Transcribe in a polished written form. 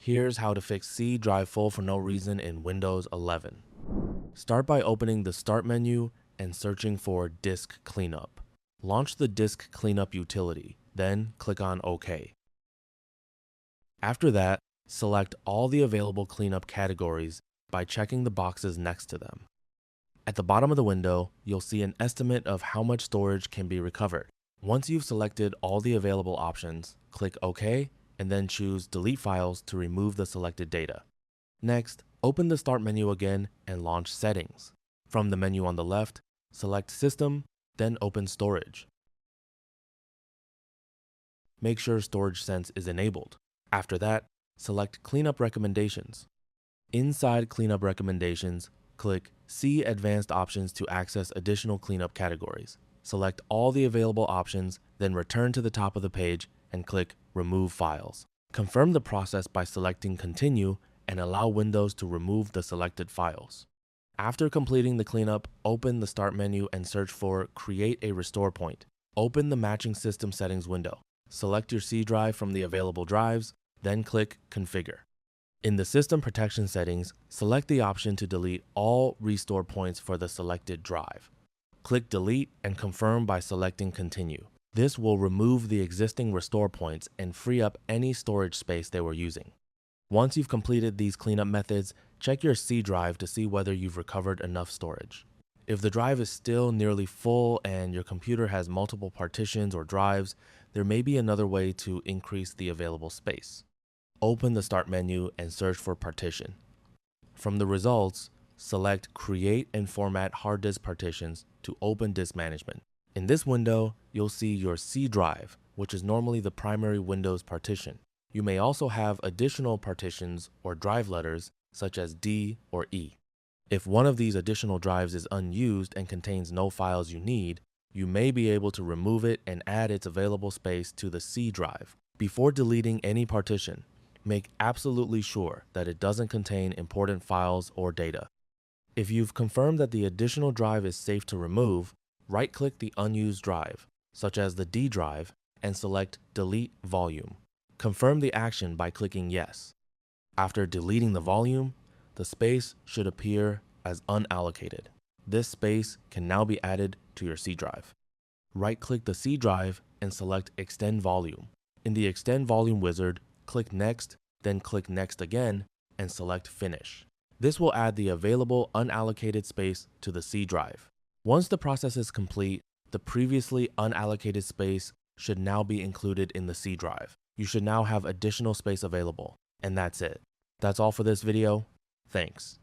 Here's how to fix C drive full for no reason in Windows 11. Start by opening the Start menu and searching for Disk Cleanup. Launch the Disk Cleanup utility, then click on OK. After that, select all the available cleanup categories by checking the boxes next to them. At the bottom of the window, you'll see an estimate of how much storage can be recovered. Once you've selected all the available options, click OK and then choose Delete Files to remove the selected data. Next, open the Start menu again and launch Settings. From the menu on the left, select System, then open Storage. Make sure Storage Sense is enabled. After that, select Cleanup Recommendations. Inside Cleanup Recommendations, click See Advanced Options to access additional cleanup categories. Select all the available options, then return to the top of the page and click Remove Files. Confirm the process by selecting Continue and allow Windows to remove the selected files. After completing the cleanup, open the Start menu and search for Create a Restore Point. Open the Matching System Settings window. Select your C drive from the available drives, then click Configure. In the System Protection settings, select the option to delete all restore points for the selected drive. Click Delete and confirm by selecting Continue. This will remove the existing restore points and free up any storage space they were using. Once you've completed these cleanup methods, check your C drive to see whether you've recovered enough storage. If the drive is still nearly full and your computer has multiple partitions or drives, there may be another way to increase the available space. Open the Start menu and search for Partition. From the results, select Create and Format Hard Disk Partitions to open Disk Management. In this window, you'll see your C drive, which is normally the primary Windows partition. You may also have additional partitions or drive letters, such as D or E. If one of these additional drives is unused and contains no files you need, you may be able to remove it and add its available space to the C drive. Before deleting any partition, make absolutely sure that it doesn't contain important files or data. If you've confirmed that the additional drive is safe to remove, right-click the unused drive, such as the D drive, and select Delete Volume. Confirm the action by clicking Yes. After deleting the volume, the space should appear as unallocated. This space can now be added to your C drive. Right-click the C drive and select Extend Volume. In the Extend Volume wizard, click Next, then click Next again, and select Finish. This will add the available unallocated space to the C drive. Once the process is complete, the previously unallocated space should now be included in the C drive. You should now have additional space available. And that's it. That's all for this video. Thanks.